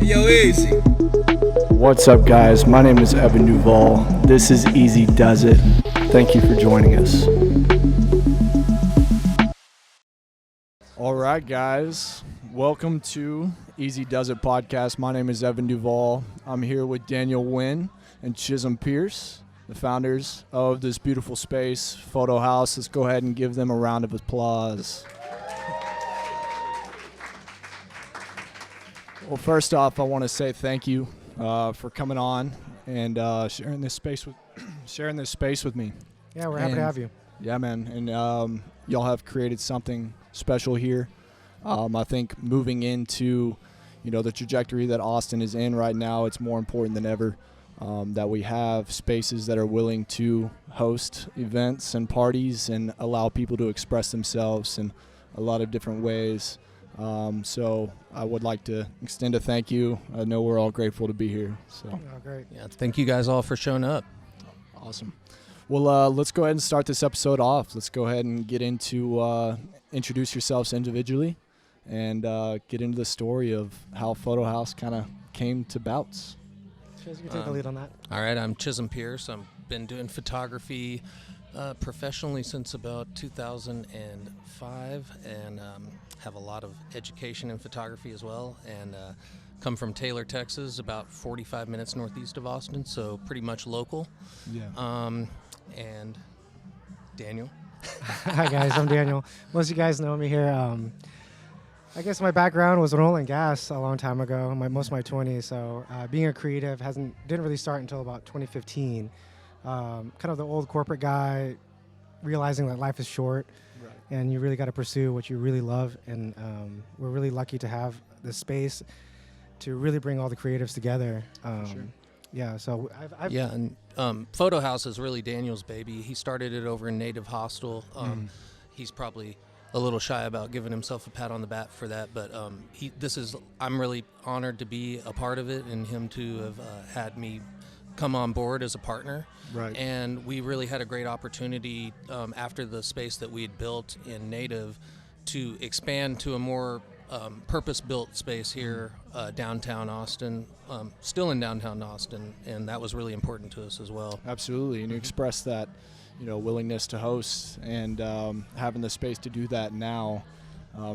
Yo, Eazy. What's up, guys? My name is Evan Duvall. This is Eazy Does It. Thank you for joining us. All right, guys. Welcome to Eazy Does It podcast. My name is Evan Duvall. I'm here with Daniel Nguyen and Chisum Pierce, the founders of this beautiful space, Fotohouse. Let's go ahead and give them a round of applause. Well, first off, I want to say thank you for coming on and sharing this space with me. Yeah, we're happy to have you. Yeah, man, and y'all have created something special here. I think moving into, the trajectory that Austin is in right now, it's more important than ever that we have spaces that are willing to host events and parties and allow people to express themselves in a lot of different ways. So I would like to extend a thank you. I know we're all grateful to be here. So great. Yeah, thank you guys all for showing up. Awesome. Well, let's go ahead and start this episode off. Let's go ahead and get into introduce yourselves individually and get into the story of how Fotohouse kind of came to bouts. You can take the lead on that. All right, I'm Chisum Pierce. I've been doing photography professionally since about 2005 and have a lot of education in photography as well, and come from Taylor, Texas, about 45 minutes northeast of Austin, so pretty much local. Yeah. And Daniel. Hi guys, I'm Daniel. Most of you guys know me here. I guess my background was in oil and gas a long time ago, most of my 20s. So being a creative didn't really start until about 2015. Kind of the old corporate guy, realizing that life is short. Right. And you really got to pursue what you really love. And we're really lucky to have this space to really bring all the creatives together. Sure. Yeah, so and Fotohouse is really Daniel's baby. He started it over in Native Hostel. He's probably a little shy about giving himself a pat on the back for that, but I'm really honored to be a part of it and him to have had me come on board as a partner. Right. And we really had a great opportunity after the space that we had built in Native to expand to a more purpose-built space here downtown Austin, still in downtown Austin, and that was really important to us as well. Absolutely, and you express that willingness to host and having the space to do that now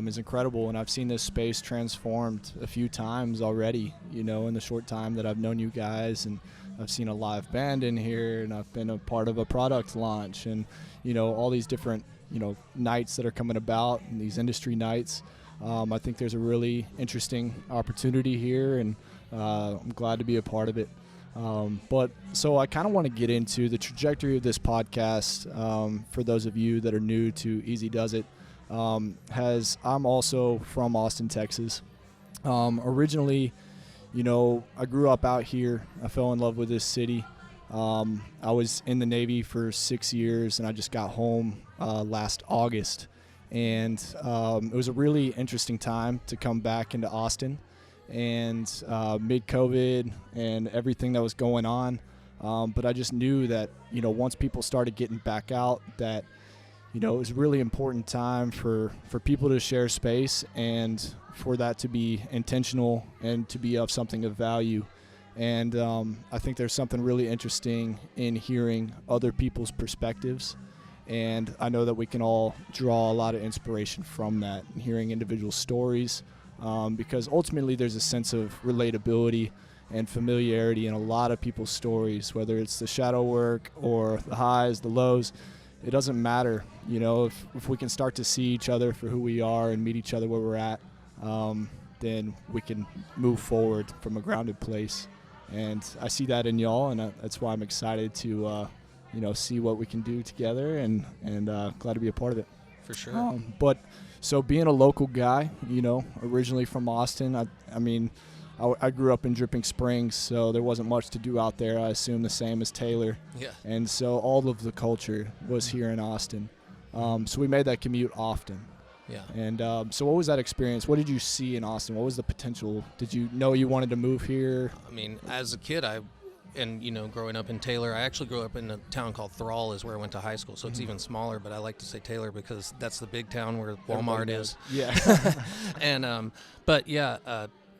is incredible. And I've seen this space transformed a few times already, in the short time that I've known you guys. And I've seen a live band in here, and I've been a part of a product launch, and all these different nights that are coming about, and these industry nights. I think there's a really interesting opportunity here, and I'm glad to be a part of it. But so I kind of want to get into the trajectory of this podcast. For those of you that are new to Eazy Does It, I'm also from Austin, Texas. Originally, I grew up out here. I fell in love with this city. I was in the Navy for 6 years, and I just got home last August. And it was a really interesting time to come back into Austin. And mid-COVID and everything that was going on. But I just knew that, once people started getting back out, that, it was a really important time for people to share space and for that to be intentional and to be of something of value. And I think there's something really interesting in hearing other people's perspectives. And I know that we can all draw a lot of inspiration from that and hearing individual stories. Because ultimately there's a sense of relatability and familiarity in a lot of people's stories, whether it's the shadow work or the highs, the lows. It doesn't matter, if we can start to see each other for who we are and meet each other where we're at, then we can move forward from a grounded place. And I see that in y'all, and that's why I'm excited to see what we can do together, and glad to be a part of it. for sure. But so being a local guy, originally from Austin, I grew up in Dripping Springs, so there wasn't much to do out there. I assume the same as Taylor. Yeah. And so all of the culture was here in Austin. So we made that commute often. Yeah. And so what was that experience? What did you see in Austin? What was the potential? Did you know you wanted to move here? I mean, as a kid, growing up in Taylor, I actually grew up in a town called Thrall is where I went to high school. So it's even smaller, but I like to say Taylor because that's the big town where Walmart is. Yeah. And,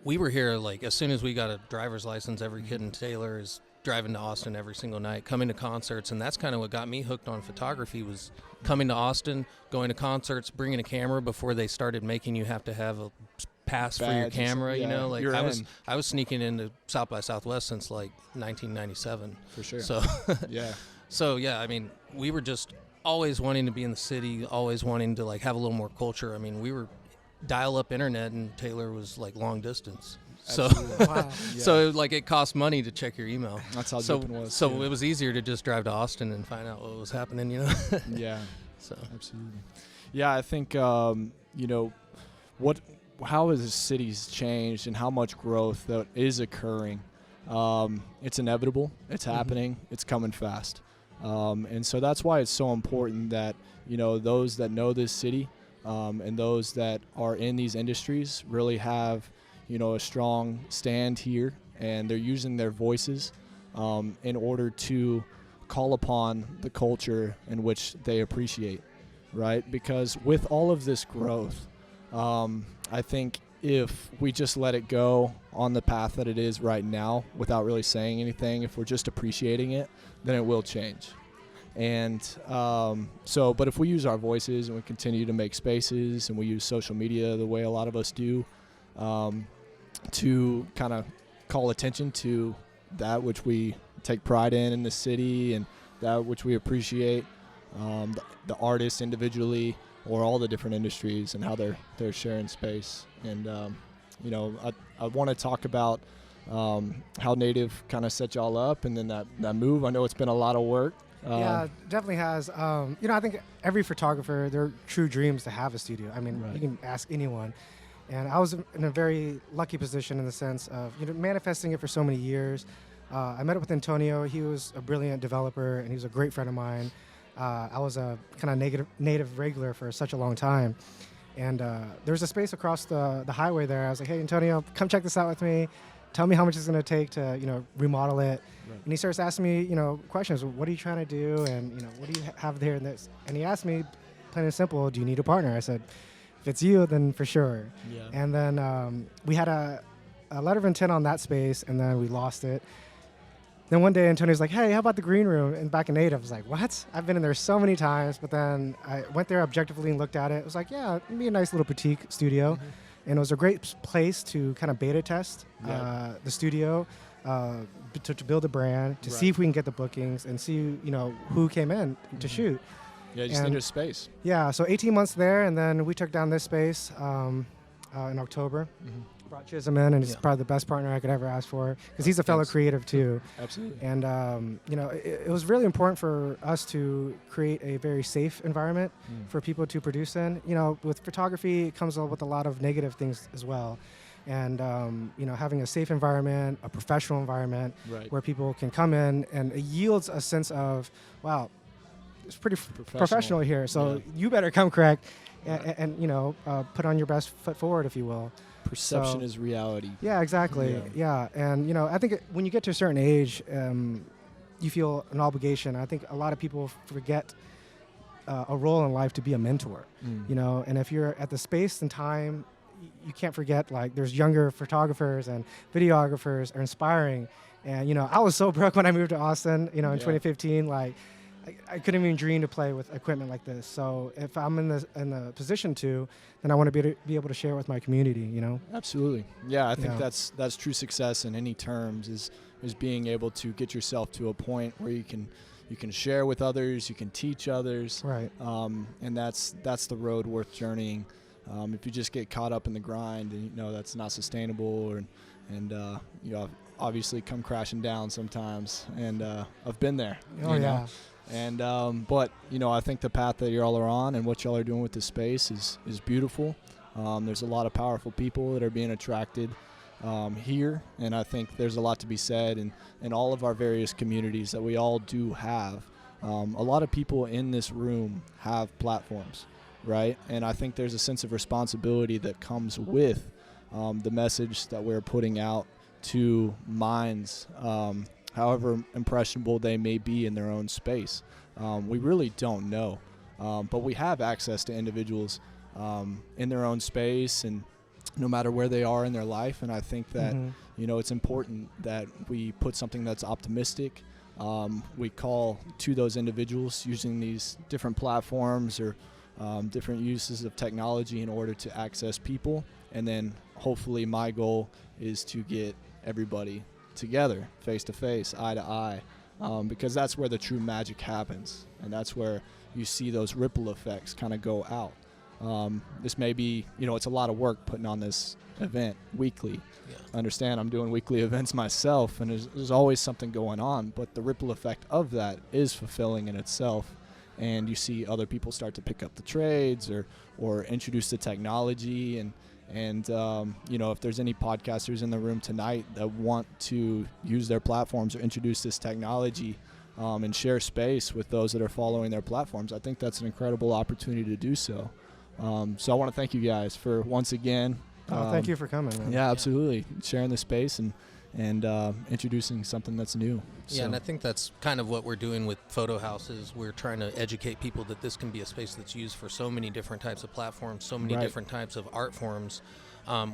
we were here, like, as soon as we got a driver's license, every kid in Taylor is driving to Austin every single night, coming to concerts. And that's kind of what got me hooked on photography was coming to Austin, going to concerts, bringing a camera before they started making you have to have a pass for your camera, like I was sneaking into South by Southwest since like 1997. For sure. So yeah. So yeah, I mean, we were just always wanting to be in the city, always wanting to like have a little more culture. I mean, we were dial-up internet and Taylor was like long distance. So Wow. So like it cost money to check your email. That's how so, Dripping was. So yeah. it was easier to just drive to Austin and find out what was happening, Yeah. So absolutely. Yeah, I think how has the city's changed and how much growth that is occurring. It's inevitable. It's happening. It's coming fast. And so that's why it's so important that, those that know this city and those that are in these industries really have, a strong stand here, and they're using their voices in order to call upon the culture in which they appreciate, right? Because with all of this growth, I think if we just let it go on the path that it is right now without really saying anything, if we're just appreciating it, then it will change. And but if we use our voices and we continue to make spaces and we use social media the way a lot of us do to kind of call attention to that which we take pride in the city and that which we appreciate, the artists individually, or all the different industries and how they're sharing space. And I want to talk about how Native kind of set y'all up and then that move. I know it's been a lot of work. Yeah, it definitely has. I think every photographer, their true dreams to have a studio. I mean, You can ask anyone. And I was in a very lucky position in the sense of manifesting it for so many years. I met up with Antonio. He was a brilliant developer, and he was a great friend of mine. I was a kind of native regular for such a long time. And there's a space across the highway there. I was like, hey, Antonio, come check this out with me. Tell me how much it's going to take to, remodel it. Right. And he starts asking me, questions. What are you trying to do? And, what do you have there? And he asked me, plain and simple, do you need a partner? I said, if it's you, then for sure. Yeah. And then we had a letter of intent on that space, and then we lost it. Then one day, Antonio's like, hey, how about the green room? And back in Native, I was like, what? I've been in there so many times. But then I went there objectively and looked at it. It was like, yeah, it'd be a nice little boutique studio. Mm-hmm. And it was a great place to kind of beta test the studio, to build a brand, to see if we can get the bookings and see, who came in to shoot. Yeah, just needed a space. Yeah, so 18 months there, and then we took down this space in October. Mm-hmm. Brought Chisum in, and he's probably the best partner I could ever ask for because he's a fellow creative too. Absolutely. And it was really important for us to create a very safe environment for people to produce in. With photography, it comes with a lot of negative things as well. And having a safe environment, a professional environment where people can come in, and it yields a sense of, wow, it's pretty professional here. So you better come correct, and put on your best foot forward, if you will. Perception is reality. Yeah, exactly. Yeah. And, I think when you get to a certain age, you feel an obligation. I think a lot of people forget a role in life to be a mentor, and if you're at the space and time, you can't forget, like, there's younger photographers and videographers are inspiring. And, I was so broke when I moved to Austin, in 2015, like, I couldn't even dream to play with equipment like this. So if I'm in the position to, then I want to be able to share it with my community, Absolutely. Yeah, I think that's true success in any terms is being able to get yourself to a point where you can share with others, you can teach others. Right. And that's the road worth journeying. If you just get caught up in the grind, and that's not sustainable, and obviously come crashing down sometimes. And I've been there. Oh, yeah. And but I think the path that y'all are on and what y'all are doing with the space is beautiful. There's a lot of powerful people that are being attracted here, and I think there's a lot to be said in all of our various communities that we all do have. A lot of people in this room have platforms, right? And I think there's a sense of responsibility that comes with the message that we're putting out to minds, however impressionable they may be in their own space. We really don't know, but we have access to individuals in their own space and no matter where they are in their life. And I think that, it's important that we put something that's optimistic. We call to those individuals using these different platforms or different uses of technology in order to access people. And then hopefully my goal is to get everybody together, face to face, eye to eye, because that's where the true magic happens. And that's where you see those ripple effects kind of go out. This may be, it's a lot of work putting on this event weekly. Yeah. Understand I'm doing weekly events myself, and there's always something going on, but the ripple effect of that is fulfilling in itself. And you see other people start to pick up the trades or introduce the technology. And if there's any podcasters in the room tonight that want to use their platforms or introduce this technology and share space with those that are following their platforms, I think that's an incredible opportunity to do so. So I want to thank you guys for once again. Thank you for coming, man. Yeah, absolutely. Sharing the space and introducing something that's new. Yeah, and I think that's kind of what we're doing with Fotohouse is we're trying to educate people that this can be a space that's used for so many different types of platforms, so many different types of art forms.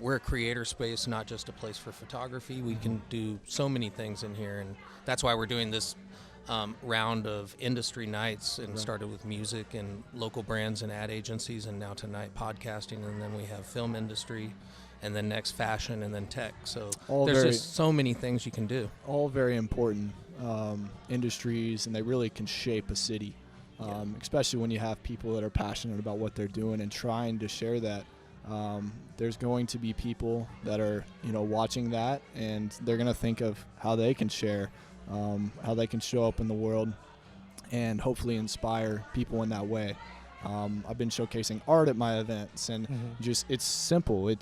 We're a creator space, not just a place for photography. We can do so many things in here, and that's why we're doing this round of industry nights, and started with music and local brands and ad agencies, and now tonight podcasting, and then we have film industry, and then next fashion, and then tech. So there's just so many things you can do. All very important industries, and they really can shape a city, especially when you have people that are passionate about what they're doing and trying to share that. There's going to be people that are, watching that, and they're going to think of how they can share, how they can show up in the world and hopefully inspire people in that way. I've been showcasing art at my events, and just it's simple.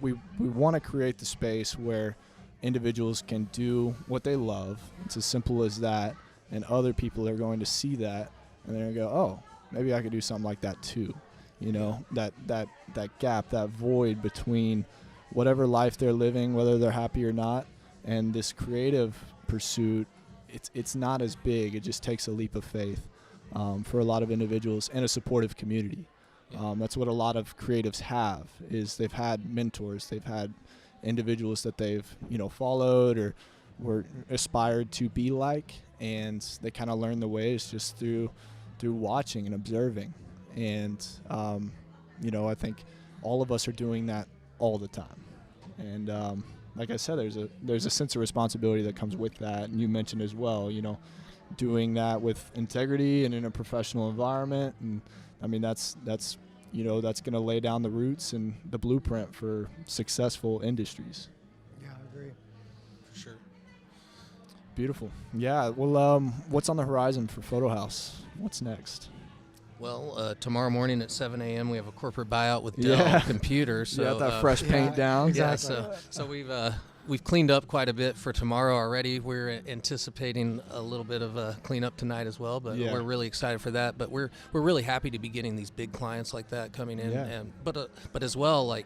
We want to create the space where individuals can do what they love. It's as simple as that, and other people are going to see that, and they're going to go, oh, maybe I could do something like that too. That gap, that void between whatever life they're living, whether they're happy or not, and this creative pursuit, it's not as big. It just takes a leap of faith for a lot of individuals and a supportive community. That's what a lot of creatives have, is they've had mentors, they've had individuals that they've followed or were aspired to be like, and they kind of learn the ways just through watching and observing. And I think all of us are doing that all the time. And like I said, there's a sense of responsibility that comes with that, and you mentioned as well, doing that with integrity and in a professional environment. And I mean, that's going to lay down the roots and the blueprint for successful industries. Yeah, I agree. For sure. Beautiful. Yeah. Well, what's on the horizon for Fotohouse? What's next? Well, tomorrow morning at 7 a.m. we have a corporate buyout with Dell Computer. So you got that fresh paint down. Exactly. Yeah, so we've cleaned up quite a bit for tomorrow already. We're anticipating a little bit of a cleanup tonight as well, but we're really excited for that. But we're really happy to be getting these big clients like that coming in. Yeah. And but as well, like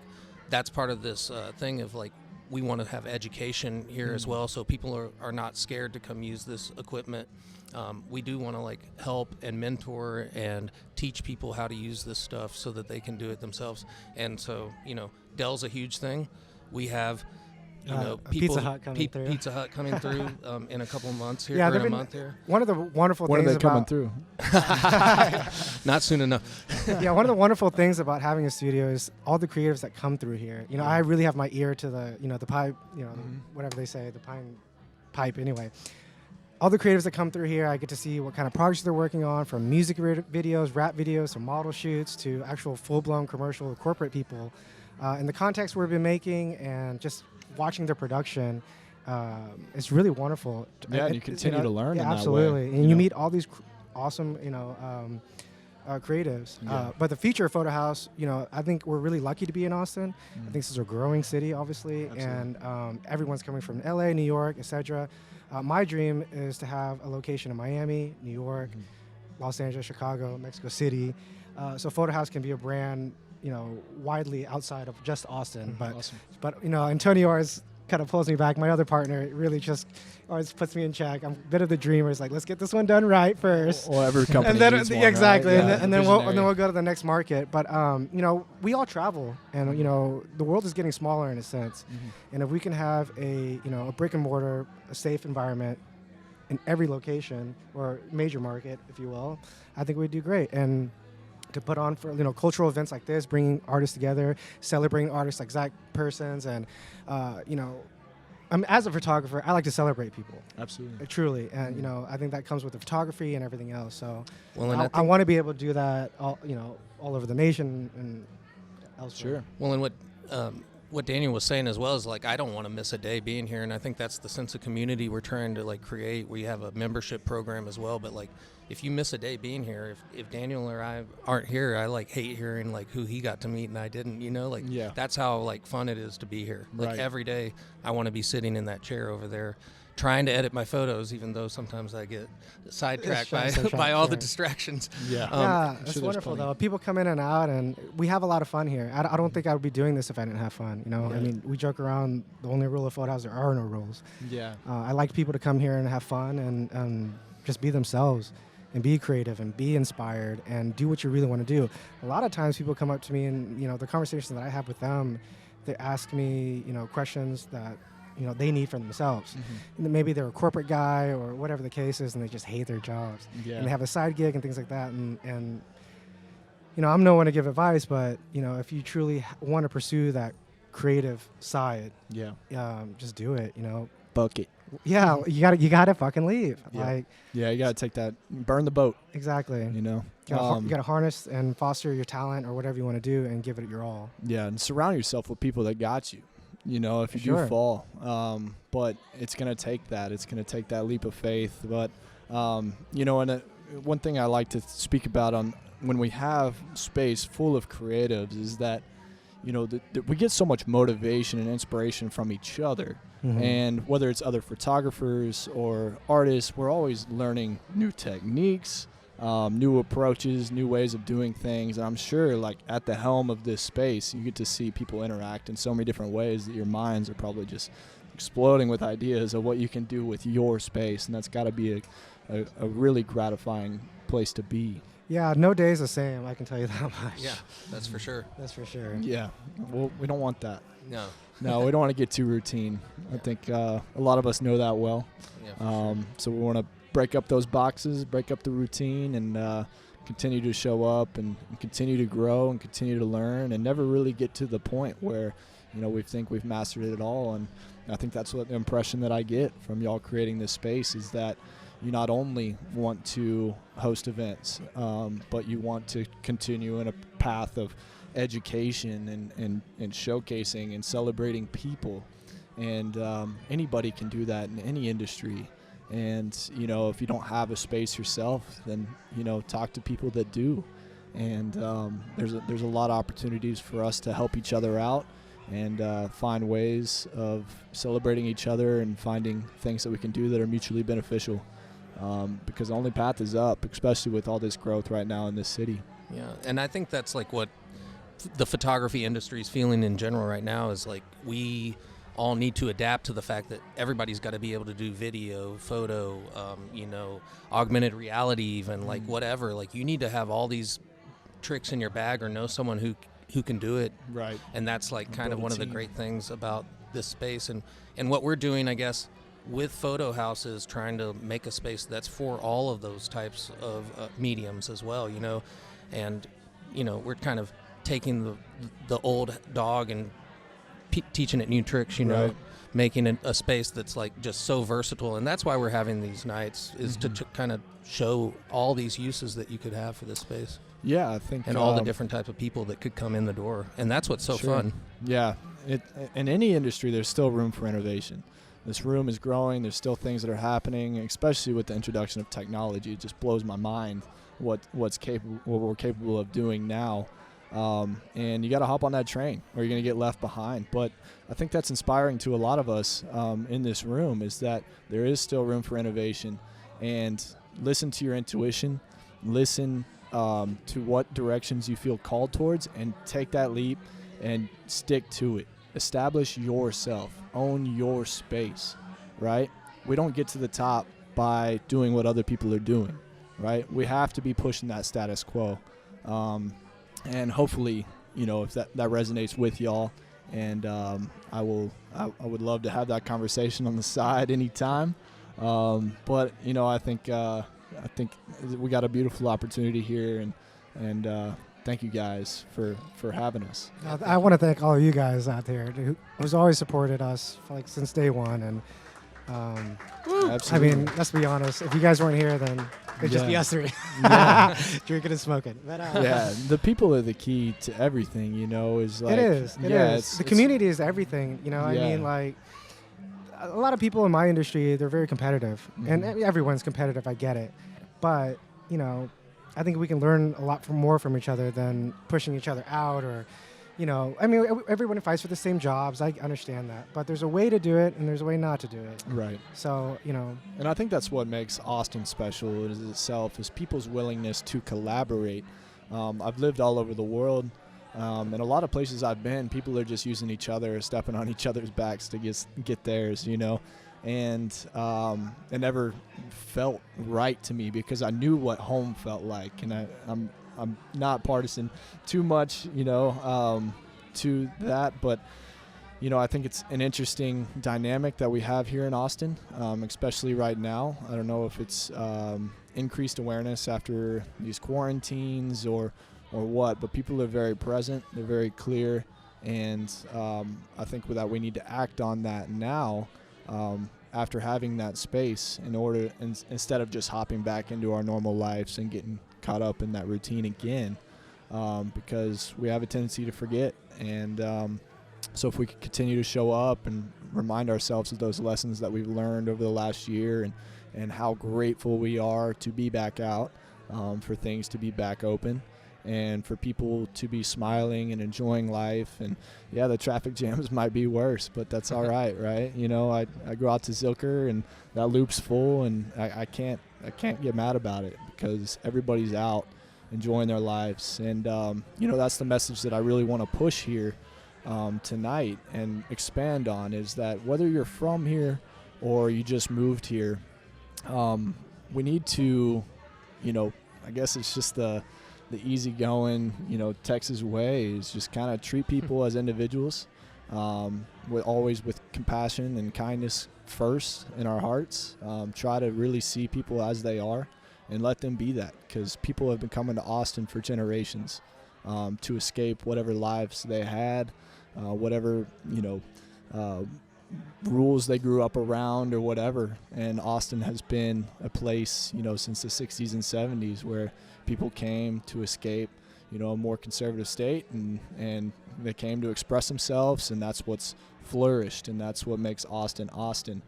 that's part of this thing of like we want to have education here as well, so people are not scared to come use this equipment. We do want to like help and mentor and teach people how to use this stuff so that they can do it themselves. And so, Dell's a huge thing. We have, people, Pizza Hut coming through in a couple of months here, yeah, or in a month here. One of the wonderful when things are they coming through? Not soon enough. Yeah, one of the wonderful things about having a studio is all the creatives that come through here. I really have my ear to the, the pipe, whatever they say, the pine pipe anyway. All the creatives that come through here, I get to see what kind of projects they're working on, from music videos, rap videos, to model shoots, to actual full-blown commercial corporate people. And the context we've been making and just watching their production, it's really wonderful. Yeah, and you continue to learn in that way. absolutely. And you meet all awesome, creatives. But the future of Fotohouse, I think we're really lucky to be in Austin. I think this is a growing city, obviously, and everyone's coming from LA, New York, etc. My dream is to have a location in Miami, New York, Los Angeles, Chicago, Mexico City. So Fotohouse can be a brand, widely outside of just Austin. But Antonio always kind of pulls me back. My other partner really just always puts me in check. I'm a bit of the dreamer. It's like, let's get this one done right first. Well, every company and then needs one, exactly, right? and then we'll go to the next market. But we all travel, and the world is getting smaller in a sense. And if we can have a brick and mortar, a safe environment in every location or major market, if you will, I think we'd do great. And to put on for cultural events like this, bringing artists together, celebrating artists like Zach Persons, and as a photographer, I like to celebrate people. Absolutely, truly, and I think that comes with the photography and everything else. So, I want to be able to do that all over the nation and elsewhere. Sure. Well, and what Daniel was saying as well is I don't want to miss a day being here, and I think that's the sense of community we're trying to create. We have a membership program as well, but if you miss a day being here, if Daniel or I aren't here, I hate hearing who he got to meet and I didn't. That's how fun it is to be here. Every day, I want to be sitting in that chair over there, trying to edit my photos, even though sometimes I get sidetracked by all the distractions. It's wonderful though. People come in and out, and we have a lot of fun here. I don't think I would be doing this if I didn't have fun. I mean, we joke around. The only rule of Fotohouse, there are no rules. I like people to come here and have fun and just be themselves and be creative and be inspired and do what you really want to do. A lot of times people come up to me and the conversations that I have with them, they ask me questions that they need for themselves. And maybe they're a corporate guy or whatever the case is, and they just hate their jobs. And they have a side gig and things like that. And I'm no one to give advice, but if you truly want to pursue that creative side, just do it. Bucket. Yeah, you gotta fucking leave. You gotta take that, burn the boat. Exactly. You gotta harness and foster your talent or whatever you want to do and give it your all. Yeah, and surround yourself with people that got you. If you do fall, but it's gonna take that. It's gonna take that leap of faith. But and one thing I like to speak about on when we have space full of creatives is that we get so much motivation and inspiration from each other. And whether it's other photographers or artists, we're always learning new techniques, new approaches, new ways of doing things. And I'm sure at the helm of this space, you get to see people interact in so many different ways that your minds are probably just exploding with ideas of what you can do with your space. And that's got to be a really gratifying place to be. Yeah, no day is the same, I can tell you that much. Yeah, that's for sure. That's for sure. Yeah, well, we don't want that. No, we don't want to get too routine. I think a lot of us know that well. Yeah, so we want to break up those boxes, break up the routine, and continue to show up and continue to grow and continue to learn and never really get to the point where, we think we've mastered it all. And I think that's what the impression that I get from y'all creating this space is that you not only want to host events, but you want to continue in a path of education and showcasing and celebrating people. And anybody can do that in any industry. And, if you don't have a space yourself, then, talk to people that do. And there's a lot of opportunities for us to help each other out and find ways of celebrating each other and finding things that we can do that are mutually beneficial. Because the only path is up, especially with all this growth right now in this city. Yeah, and I think that's what the photography industry is feeling in general right now is we all need to adapt to the fact that everybody's got to be able to do video, photo, augmented reality, even whatever. You need to have all these tricks in your bag or know someone who can do it. Right. And that's kind of one of the great things about this space and what we're doing, I guess, with Fotohouse is trying to make a space that's for all of those types of mediums as well, and we're kind of taking the old dog and teaching it new tricks, right. Making it a space that's just so versatile, and that's why we're having these nights is to kind of show all these uses that you could have for this space. Yeah, I think, and all the different types of people that could come in the door, and that's what's so fun. Yeah, in any industry, there's still room for innovation. this room is growing. There's still things that are happening, especially with the introduction of technology. It just blows my mind what we're capable of doing now. And you got to hop on that train or you're going to get left behind. But I think that's inspiring to a lot of us in this room, is that there is still room for innovation. And listen to your intuition, listen to what directions you feel called towards, and take that leap and stick to it. Establish yourself, own your space, right? We don't get to the top by doing what other people are doing, right? We have to be pushing that status quo. And hopefully, if that resonates with y'all, and I would love to have that conversation on the side anytime. But I think we got a beautiful opportunity here, and thank you guys for having us. I want to thank all of you guys out there who's always supported us since day one. And Absolutely. I mean, let's be honest. If you guys weren't here, then it'd just be us three drinking and smoking. But, yeah, the people are the key to everything. Is like it is. It is. The community is everything. I mean, a lot of people in my industry, they're very competitive, and everyone's competitive. I get it, but I think we can learn a lot more from each other than pushing each other out, or, I mean, everyone fights for the same jobs. I understand that, but there's a way to do it and there's a way not to do it. Right. So, And I think that's what makes Austin special is people's willingness to collaborate. I've lived all over the world, and a lot of places I've been, people are just using each other, stepping on each other's backs to get theirs, And it never felt right to me because I knew what home felt like, and I'm not partisan too much, to that, but I think it's an interesting dynamic that we have here in Austin, especially right now. I don't know if it's increased awareness after these quarantines or what, but people are very present, they're very clear, and I think that we need to act on that now. After having that space, instead of just hopping back into our normal lives and getting caught up in that routine again, because we have a tendency to forget. And so if we could continue to show up and remind ourselves of those lessons that we've learned over the last year, and how grateful we are to be back out, for things to be back open, and for people to be smiling and enjoying life. And yeah, the traffic jams might be worse, but that's all right, right? I go out to Zilker and that loop's full, and I can't get mad about it because everybody's out enjoying their lives. And that's the message that I really want to push here tonight and expand on, is that whether you're from here or you just moved here, we need to, I guess it's just the easygoing, Texas way, is just kind of treat people as individuals, always with compassion and kindness first in our hearts. Try to really see people as they are and let them be that, because people have been coming to Austin for generations to escape whatever lives they had, whatever, rules they grew up around or whatever. And Austin has been a place, since the 60s and 70s where people came to escape, a more conservative state, and they came to express themselves, and that's what's flourished, and that's what makes Austin Austin.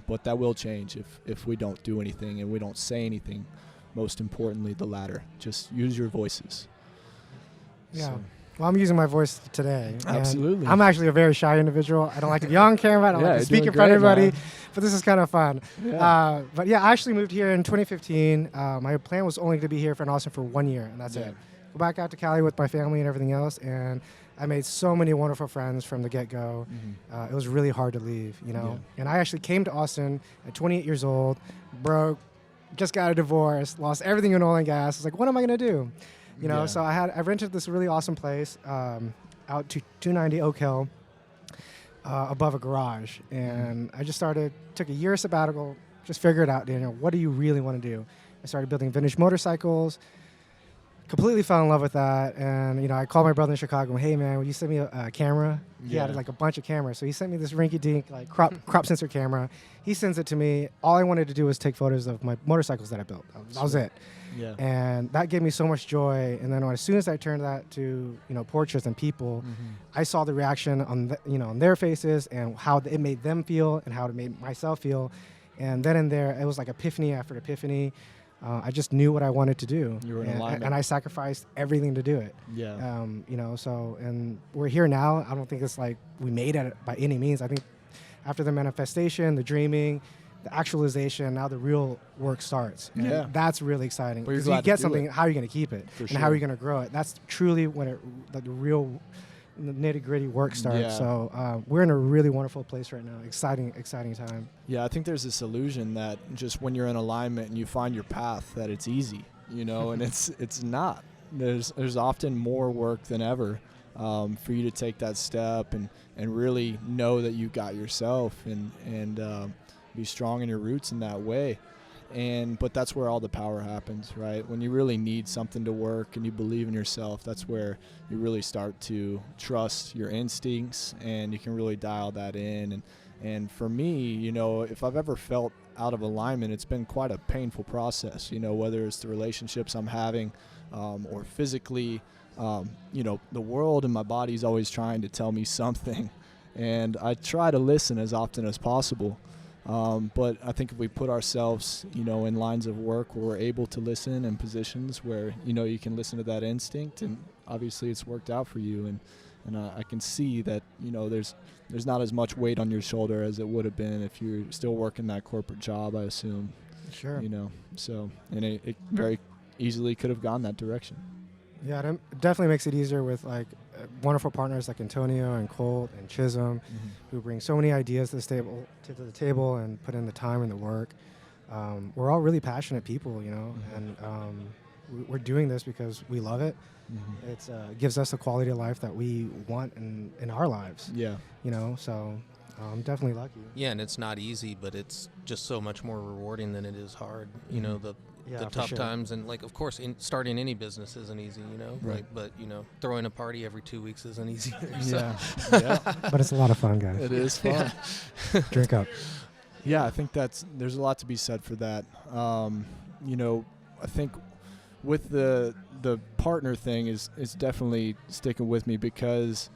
But that will change if we don't do anything and we don't say anything. Most importantly, the latter. Just use your voices. Yeah. So. Well, I'm using my voice today. Absolutely. I'm actually a very shy individual. I don't like to be on camera. I don't like to speak in front of everybody. Man. But this is kind of fun. Yeah. But yeah, I actually moved here in 2015. My plan was only to be here in Austin for 1 year, and that's it. Go back out to Cali with my family and everything else, and I made so many wonderful friends from the get-go. It was really hard to leave, Yeah. And I actually came to Austin at 28 years old, broke, just got a divorce, lost everything in oil and gas. I was like, what am I going to do? So I rented this really awesome place out to 290 Oak Hill, above a garage. And I just took a year sabbatical, just figured out, Daniel, what do you really want to do? I started building vintage motorcycles, completely fell in love with that. And, I called my brother in Chicago, hey, man, will you send me a camera? He had like a bunch of cameras. So he sent me this rinky-dink like crop sensor camera. He sends it to me. All I wanted to do was take photos of my motorcycles that I built. That was it. Yeah. And that gave me so much joy. And then as soon as I turned that to, portraits and people, I saw the reaction on, on their faces and how it made them feel and how it made myself feel. And then and there, it was like epiphany after epiphany. I just knew what I wanted to do. You were in alignment. And I sacrificed everything to do it. Yeah. And we're here now. I don't think it's like we made it by any means. I think after the manifestation, the dreaming, the actualization, now the real work starts. And that's really exciting. Because you get something, how are you going to keep it? How are you going to grow it? That's truly when the real nitty-gritty work starts. Yeah. So we're in a really wonderful place right now. Exciting time. Yeah, I think there's this illusion that just when you're in alignment and you find your path, that it's easy, and it's not. There's often more work than ever for you to take that step and really know that you got yourself and be strong in your roots in that way. But that's where all the power happens, right? When you really need something to work and you believe in yourself, that's where you really start to trust your instincts and you can really dial that in. And for me, if I've ever felt out of alignment, it's been quite a painful process, whether it's the relationships I'm having or physically, the world and my body's always trying to tell me something. And I try to listen as often as possible. But I think if we put ourselves, in lines of work where we're able to listen in positions where, you can listen to that instinct, and obviously it's worked out for you. And I can see that, there's not as much weight on your shoulder as it would have been if you're still working that corporate job, I assume. Sure. And it very easily could have gone that direction. Yeah, it definitely makes it easier with wonderful partners like Antonio and Colt and Chisum, who bring so many ideas to the table and put in the time and the work. We're all really passionate people, and we're doing this because we love it. It gives us the quality of life that we want in our lives. Yeah. So I'm definitely lucky. Yeah, and it's not easy, but it's just so much more rewarding than it is hard. The tough times, and of course, starting any business isn't easy, Right. But throwing a party every 2 weeks isn't easy either. So. Yeah. But it's a lot of fun, guys. It is fun. Drink up. Yeah, I think there's a lot to be said for that. I think with the partner thing is definitely sticking with me, because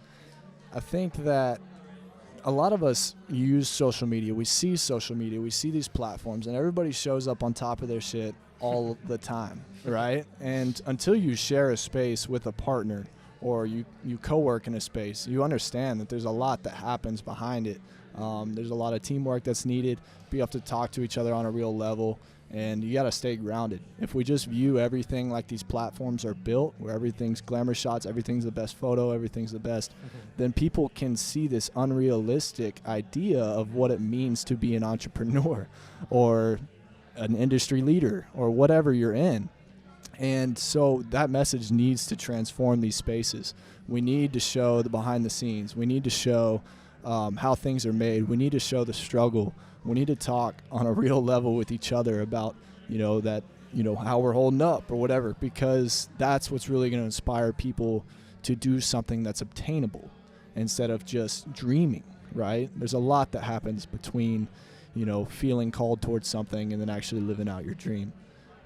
I think that a lot of us use social media. We see social media. We see these platforms, and everybody shows up on top of their shit all the time, right? And until you share a space with a partner or you co-work in a space, you understand that there's a lot that happens behind it. There's a lot of teamwork that's needed. You have to talk to each other on a real level, and you got to stay grounded. If we just view everything like these platforms are built, where everything's glamour shots, everything's the best photo, everything's the best, then people can see this unrealistic idea of what it means to be an entrepreneur or an industry leader or whatever you're in. And so that message needs to transform these spaces. We need to show the behind the scenes. We need to show how things are made. We need to show the struggle. We need to talk on a real level with each other about, how we're holding up or whatever, because that's what's really going to inspire people to do something that's obtainable instead of just dreaming, right? There's a lot that happens between, feeling called towards something and then actually living out your dream.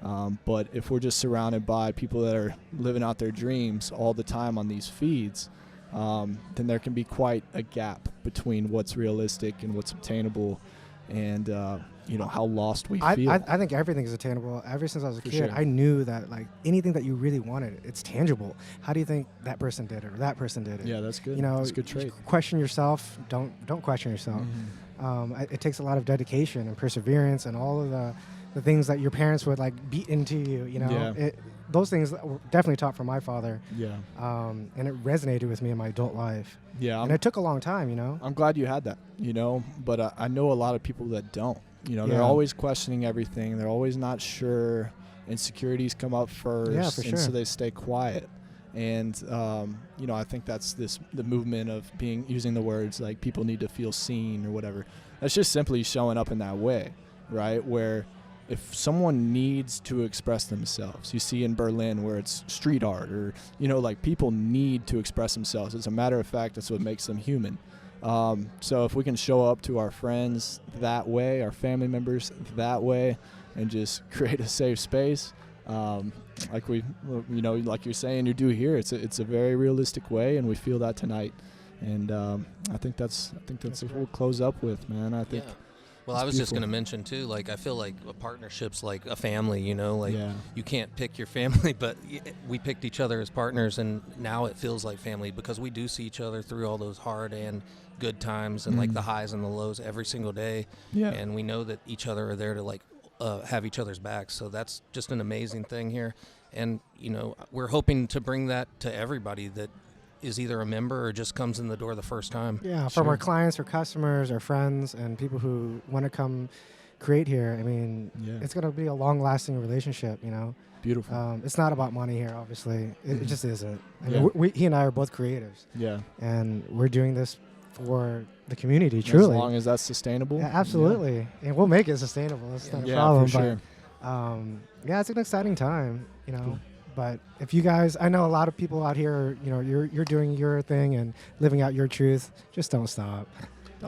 But if we're just surrounded by people that are living out their dreams all the time on these feeds, then there can be quite a gap between what's realistic and what's obtainable, and how lost we feel. I think everything is attainable. Ever since I was a kid, sure. I knew that anything that you really wanted, it's tangible. How do you think that person did it or that person did it? Yeah, that's good. That's a good trait. Question yourself. Don't question yourself. It takes a lot of dedication and perseverance and all of the things that your parents would beat into you. Yeah. Those things were definitely taught from my father. Yeah. And it resonated with me in my adult life. Yeah. And it took a long time. I'm glad you had that. But I know a lot of people that don't. They're always questioning everything. They're always not sure. Insecurities come up first. Yeah, for sure. And so they stay quiet. And, I think that's the movement of using the words like people need to feel seen or whatever. That's just simply showing up in that way, right? Where if someone needs to express themselves, you see in Berlin where it's street art, or like people need to express themselves. As a matter of fact, that's what makes them human. So if we can show up to our friends that way, our family members that way, and just create a safe space, like like you're saying you do here, it's a very realistic way, and we feel that tonight. And I think that's what we'll close up with, man. I think. Yeah. Well, I was just going to mention too, like I feel like a partnership's like a family, you can't pick your family, but we picked each other as partners, and now it feels like family because we do see each other through all those hard and good times and like the highs and the lows every single day. Yeah. And we know that each other are there to like have each other's backs. So that's just an amazing thing here. And, we're hoping to bring that to everybody that is either a member or just comes in the door the first time. Yeah, from our clients or customers or friends and people who want to come create here. I mean, it's going to be a long-lasting relationship, Beautiful. It's not about money here, obviously. It just isn't. I mean, he and I are both creatives. Yeah. And we're doing this for the community, truly. As long as that's sustainable. Yeah, absolutely. Yeah. And we'll make it sustainable. That's not a problem. For sure. But, it's an exciting time, Cool. But if you guys, I know a lot of people out here, you're doing your thing and living out your truth. Just don't stop.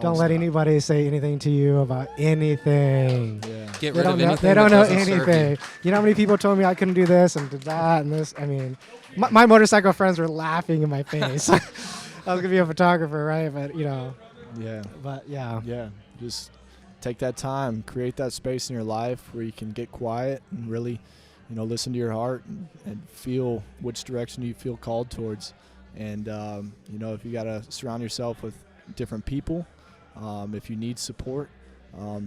Don't let anybody say anything to you about anything. Yeah. Get rid of anything. They don't know anything. You know how many people told me I couldn't do this and did that and this? I mean, my motorcycle friends were laughing in my face. I was going to be a photographer, right? But, Yeah. But, yeah. Yeah. Just take that time. Create that space in your life where you can get quiet and really listen to your heart and feel which direction you feel called towards. And, if you got to surround yourself with different people, if you need support,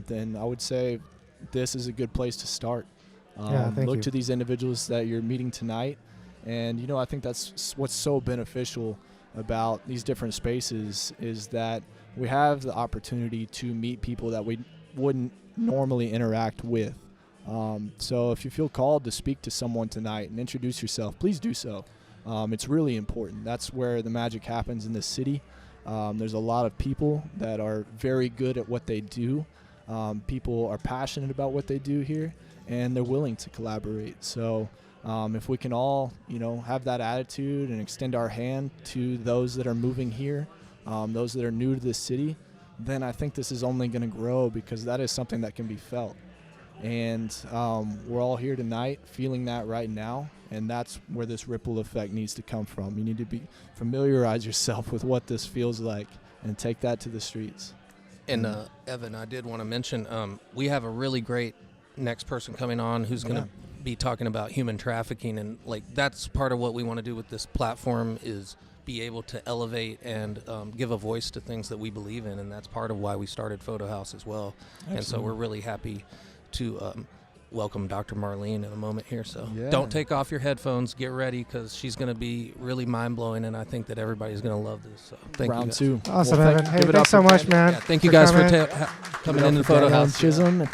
then I would say this is a good place to start. Look to these individuals that you're meeting tonight. And, I think that's what's so beneficial about these different spaces is that we have the opportunity to meet people that we wouldn't normally interact with. So if you feel called to speak to someone tonight and introduce yourself, please do so. It's really important. That's where the magic happens in this city. There's a lot of people that are very good at what they do. People are passionate about what they do here, and they're willing to collaborate. So if we can all, have that attitude and extend our hand to those that are moving here, those that are new to this city, then I think this is only going to grow because that is something that can be felt. And we're all here tonight feeling that right now, and that's where this ripple effect needs to come from. You need to familiarize yourself with what this feels like and take that to the streets. And Evan, I did want to mention we have a really great next person coming on who's going to be talking about human trafficking, and like that's part of what we want to do with this platform is be able to elevate and give a voice to things that we believe in, and that's part of why we started Fotohouse as well. Excellent. And so we're really happy to welcome Dr. Marlene in a moment here. So don't take off your headphones. Get ready because she's going to be really mind-blowing, and I think that everybody's going to love this. So thank you. Round two. Awesome, Evan. Hey, thanks so much, man. Yeah, thank you guys for coming into the Fotohouse. Chisum.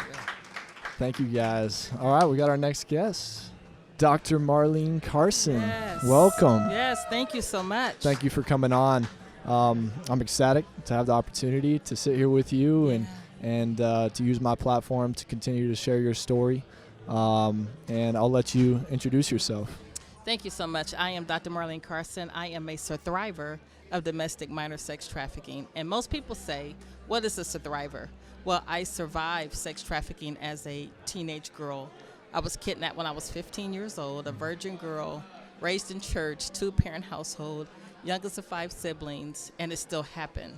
Thank you, guys. All right, we got our next guest, Dr. Marlene Carson. Yes. Welcome. Yes, thank you so much. Thank you for coming on. I'm ecstatic to have the opportunity to sit here with you and to use my platform to continue to share your story. And I'll let you introduce yourself. Thank you so much. I am Dr. Marlene Carson. I am a SurThriver of domestic minor sex trafficking. And most people say, what is a SurThriver? Well, I survived sex trafficking as a teenage girl. I was kidnapped when I was 15 years old, a virgin girl, raised in church, 2-parent household, youngest of 5 siblings, and it still happened.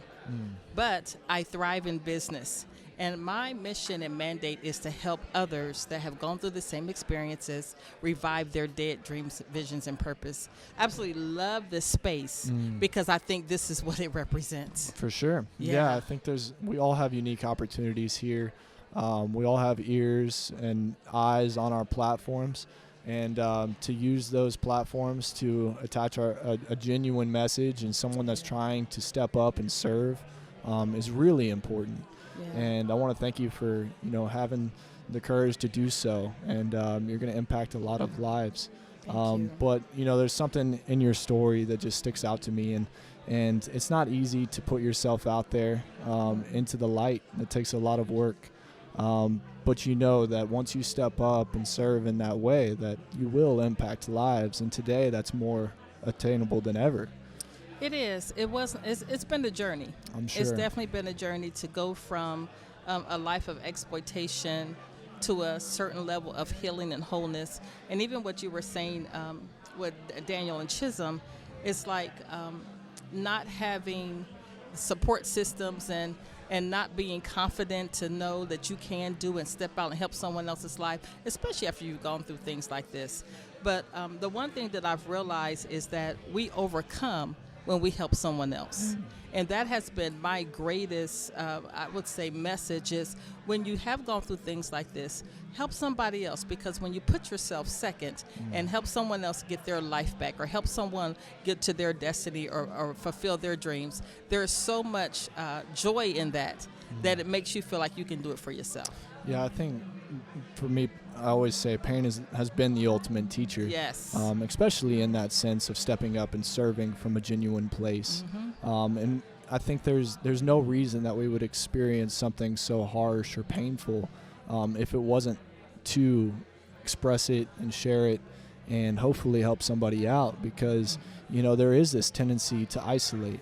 But I thrive in business. And my mission and mandate is to help others that have gone through the same experiences revive their dead dreams, visions, and purpose. Absolutely love this space because I think this is what it represents. For sure. Yeah, I think we all have unique opportunities here. We all have ears and eyes on our platforms. And to use those platforms to attach a genuine message and someone that's trying to step up and serve is really important. Yeah. And I want to thank you for having the courage to do so. And you're going to impact a lot of lives. But there's something in your story that just sticks out to me, and it's not easy to put yourself out there into the light. It takes a lot of work. But you know that once you step up and serve in that way, that you will impact lives. And today that's more attainable than ever. It is. It wasn't. It's been a journey. I'm sure. It's definitely been a journey to go from a life of exploitation to a certain level of healing and wholeness. And even what you were saying with Daniel and Chisum, it's like not having support systems and not being confident to know that you can do and step out and help someone else's life, especially after you've gone through things like this. But the one thing that I've realized is that we overcome when we help someone else. And that has been my greatest, I would say, message is when you have gone through things like this, help somebody else, because when you put yourself second and help someone else get their life back or help someone get to their destiny or fulfill their dreams, there's so much joy in that it makes you feel like you can do it for yourself. Yeah, I think for me, I always say pain has been the ultimate teacher. Yes. Especially in that sense of stepping up and serving from a genuine place. And I think there's no reason that we would experience something so harsh or painful if it wasn't to express it and share it and hopefully help somebody out, because there is this tendency to isolate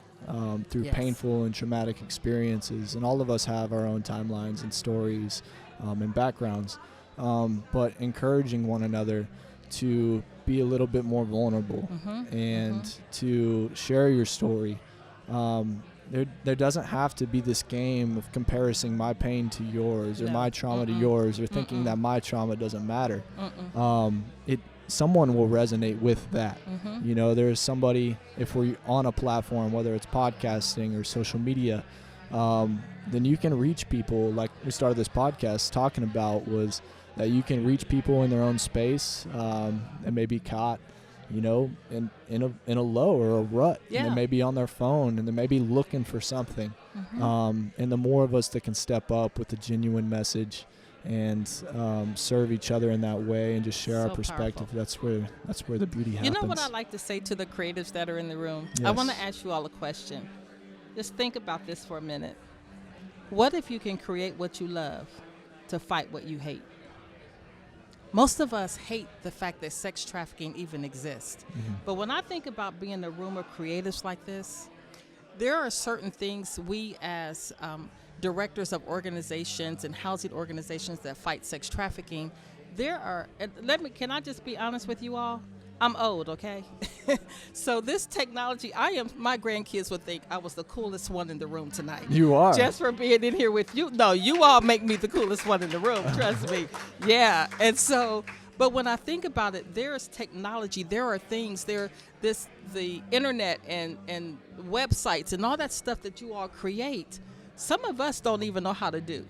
through painful and traumatic experiences, and all of us have our own timelines and stories and backgrounds, but encouraging one another to be a little bit more vulnerable and to share your story. There doesn't have to be this game of comparing my pain to yours or my trauma to yours, or thinking that my trauma doesn't matter. Someone will resonate with that. There's somebody, if we're on a platform, whether it's podcasting or social media, then you can reach people. Like we started this podcast talking about, was that you can reach people in their own space and may be caught in a low or a rut. And they may be on their phone and they may be looking for something. And the more of us that can step up with a genuine message and serve each other in that way and just share our perspective, powerful. That's where the beauty happens. You know what I like to say to the creatives that are in the room? Yes. I want to ask you all a question. Just think about this for a minute. What if you can create what you love to fight what you hate? Most of us hate the fact that sex trafficking even exists. But when I think about being in a room of creatives like this, there are certain things we as directors of organizations and housing organizations that fight sex trafficking, can I just be honest with you all? I'm old, okay? So this technology, my grandkids would think I was the coolest one in the room tonight. You are. Just for being in here with you. No, you all make me the coolest one in the room, trust me. Yeah, and so, but when I think about it, there's technology, there are things, the internet and websites and all that stuff that you all create, some of us don't even know how to do.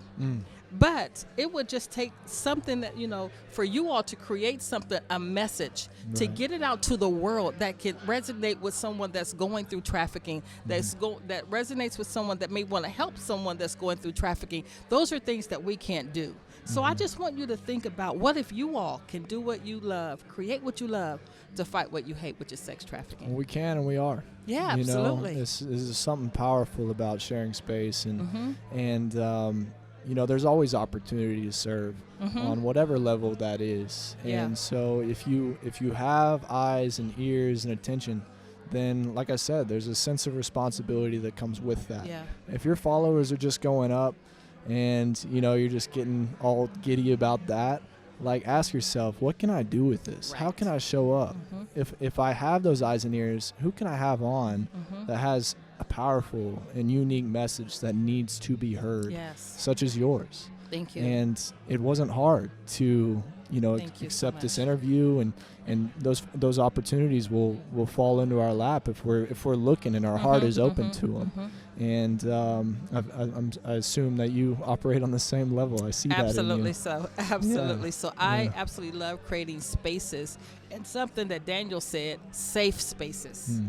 But it would just take something that, for you all to create something, a message, to get it out to the world that can resonate with someone that's going through trafficking, that resonates with someone that may want to help someone that's going through trafficking. Those are things that we can't do. So I just want you to think about, what if you all can do what you love, create what you love, to fight what you hate, which is sex trafficking? Well, we can, and we are. Yeah, absolutely. This is something powerful about sharing space, and there's always opportunity to serve on whatever level that is. And so if you have eyes and ears and attention, then like I said, there's a sense of responsibility that comes with that. If your followers are just going up and you're just getting all giddy about that, like, ask yourself, what can I do with this? How can I show up? If I have those eyes and ears, who can I have on that has a powerful and unique message that needs to be heard, such as yours? Thank you. And it wasn't hard to accept this interview, and those opportunities will fall into our lap if we're looking and our heart is open to them. And I assume that you operate on the same level. I see that in you. Absolutely so. Absolutely. So I absolutely love creating spaces, and something that Daniel said, safe spaces.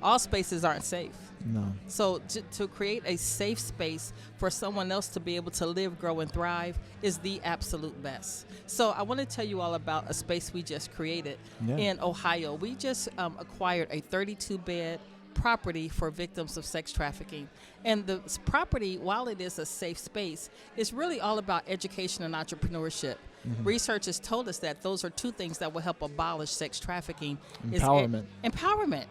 All spaces aren't safe. No. So to create a safe space for someone else to be able to live, grow, and thrive is the absolute best. So I want to tell you all about a space we just created in Ohio. We just acquired a 32-bed property for victims of sex trafficking. And the property, while it is a safe space, is really all about education and entrepreneurship. Research has told us that those are two things that will help abolish sex trafficking. Empowerment. Empowerment.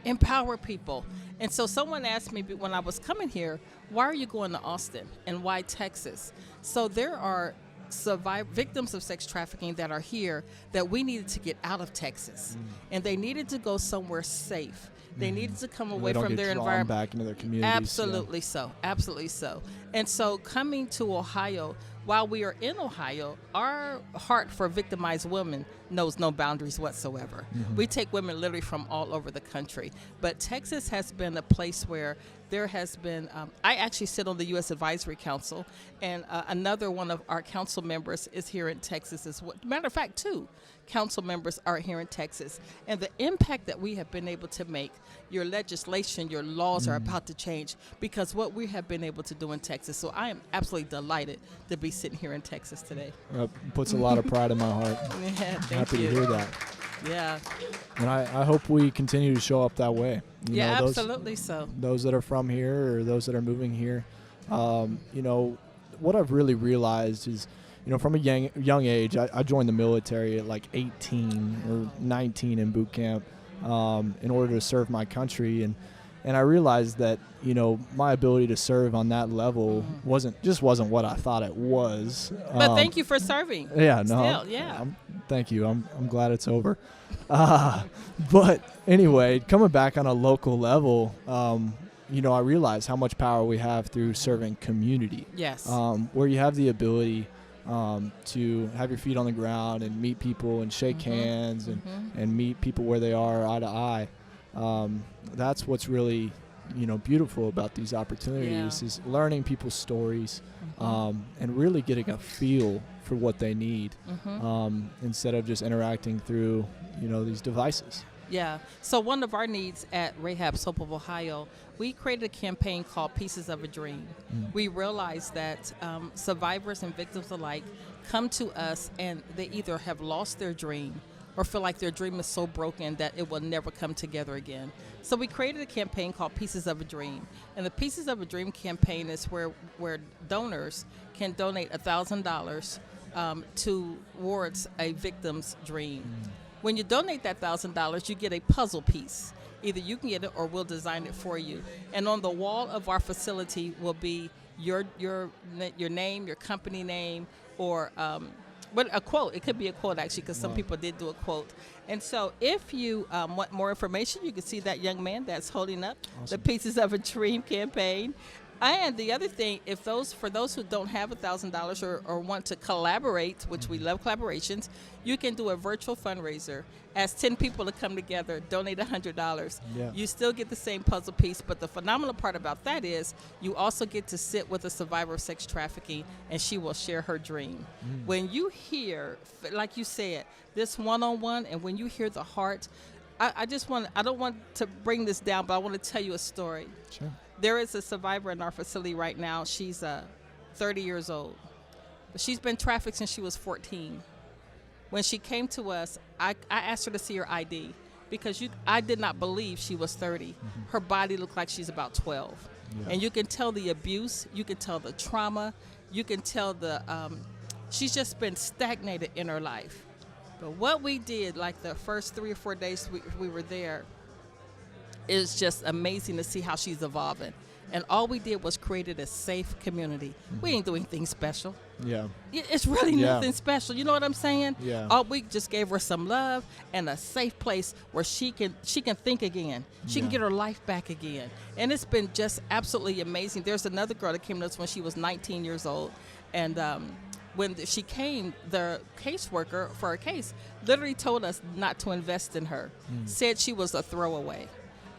Empower people. And so someone asked me when I was coming here, why are you going to Austin and why Texas? So there are victims of sex trafficking that are here that we needed to get out of Texas. And they needed to go somewhere safe. They needed to come away from their environment. Back into their communities. Absolutely so. Absolutely so. And so coming to Ohio, while we are in Ohio, our heart for victimized women knows no boundaries whatsoever. We take women literally from all over the country. But Texas has been a place where there has been, I actually sit on the U.S. Advisory Council, and another one of our council members is here in Texas as well. Matter of fact, 2 council members are here in Texas. And the impact that we have been able to make, your legislation, your laws are about to change because what we have been able to do in Texas. So I am absolutely delighted to be sitting here in Texas today. Puts a lot of pride in my heart. Yeah, Happy to hear that. Yeah. And I hope we continue to show up that way. Absolutely so. Those that are from here or those that are moving here. What I've really realized is, from a young age, I joined the military at like 18 or 19 in boot camp in order to serve my country. And I realized that, my ability to serve on that level wasn't what I thought it was. But thank you for serving. Yeah, no. Still, yeah. Thank you. I'm glad it's over. But anyway, coming back on a local level, I realize how much power we have through serving community. Yes. Where you have the ability to have your feet on the ground and meet people and shake hands and meet people where they are eye to eye. That's what's really, beautiful about these opportunities is learning people's stories and really getting a feel for what they need instead of just interacting through, these devices. Yeah. So one of our needs at Rahab's Hope of Ohio, we created a campaign called Pieces of a Dream. We realized that survivors and victims alike come to us and they either have lost their dream or feel like their dream is so broken that it will never come together again. So we created a campaign called Pieces of a Dream. And the Pieces of a Dream campaign is where donors can donate $1,000 towards a victim's dream. When you donate that $1,000, you get a puzzle piece. Either you can get it or we'll design it for you. And on the wall of our facility will be your name, your company name, or but a quote. It could be a quote, actually, because some people did do a quote. And so if you want more information, you can see that young man that's holding up the Pieces of a Dream campaign. And the other thing, for those who don't have $1,000 or want to collaborate, which we love collaborations, you can do a virtual fundraiser. Ask 10 people to come together, donate $100. Yeah. You still get the same puzzle piece, but the phenomenal part about that is you also get to sit with a survivor of sex trafficking, and she will share her dream. When you hear, like you said, this one-on-one, and when you hear the heart, I don't want to bring this down, but I want to tell you a story. Sure. There is a survivor in our facility right now. She's 30 years old. She's been trafficked since she was 14. When she came to us, I asked her to see her ID because I did not believe she was 30. Her body looked like she's about 12. Yeah. And you can tell the abuse, you can tell the trauma, you can tell she's just been stagnated in her life. But what we did, like the first 3 or 4 days we were there, is just amazing to see how she's evolving. And all we did was created a safe community. We ain't doing anything special. Yeah. It's really nothing special. You know what I'm saying? Yeah. We just gave her some love and a safe place where she can think again. She can get her life back again. And it's been just absolutely amazing. There's another girl that came to us when she was 19 years old. And when she came, the caseworker for her case literally told us not to invest in her. Said she was a throwaway.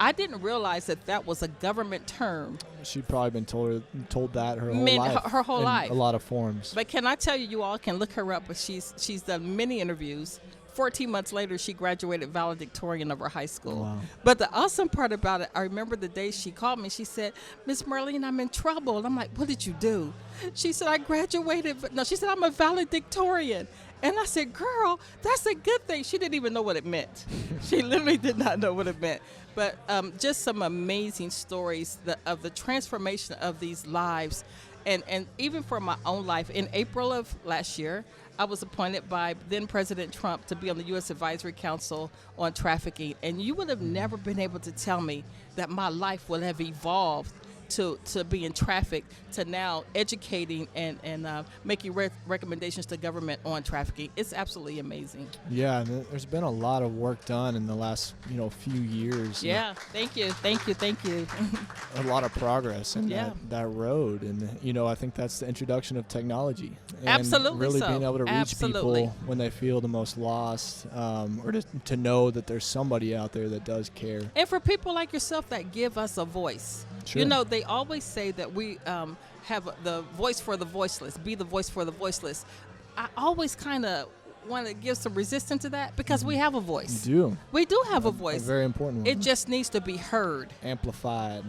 I didn't realize that was a government term. She'd probably been told that her whole life. Her whole life. A lot of forms. But can I tell you, you all can look her up. But she's done many interviews. 14 months later, she graduated valedictorian of her high school. Wow. But the awesome part about it, I remember the day she called me. She said, "Miss Marlene, I'm in trouble." And I'm like, "What did you do?" She said, "I graduated." No, she said, "I'm a valedictorian." And I said, girl, that's a good thing. She didn't even know what it meant. She literally did not know what it meant. But just some amazing stories of the transformation of these lives. And even for my own life, in April of last year, I was appointed by then President Trump to be on the U.S. Advisory Council on Trafficking. And you would have never been able to tell me that my life would have evolved to being trafficked, to now educating and making recommendations to government on trafficking. It's absolutely amazing. Yeah, and there's been a lot of work done in the last few years. Yeah, thank you. A lot of progress in that road, and I think that's the introduction of technology. And Absolutely, really so. being able to reach Absolutely. people when they feel the most lost, or to know that there's somebody out there that does care. And for people like yourself that give us a voice. Sure. They always say that we have the voice for the voiceless, be the voice for the voiceless. I always kind of want to give some resistance to that because we have a voice. You do. We do have a voice. A very important one. It just needs to be heard. Amplified.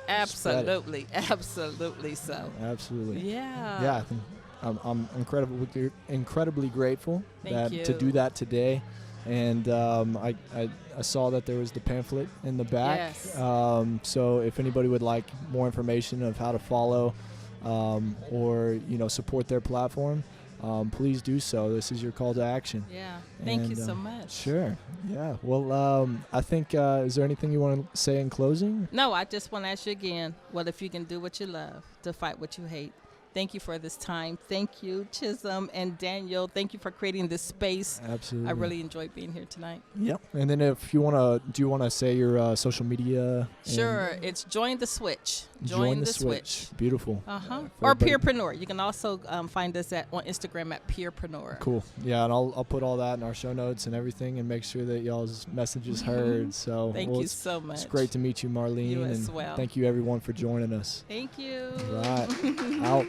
Absolutely. Absolutely so. Absolutely. Yeah. Yeah, I think I'm incredibly grateful Thank you. to do that today. And I saw that there was the pamphlet in the back. Yes. So if anybody would like more information of how to follow or support their platform, please do so. This is your call to action. Yeah. Thank you so much. Sure. Yeah. Well, I think, is there anything you want to say in closing? No, I just want to ask you again, what if you can do what you love to fight what you hate? Thank you for this time. Thank you, Chisum and Daniel. Thank you for creating this space. Absolutely. I really enjoyed being here tonight. Yep. And then if you do you want to say your social media? Sure. It's Join the Switch. Join the Switch. Beautiful. Or Peerpreneur. You can also find us on Instagram at Peerpreneur. Cool. Yeah, and I'll put all that in our show notes and everything and make sure that y'all's message is heard. So Thank you so much. It's great to meet you, Marlene. You as and well. Thank you, everyone, for joining us. Thank you. Right. Out.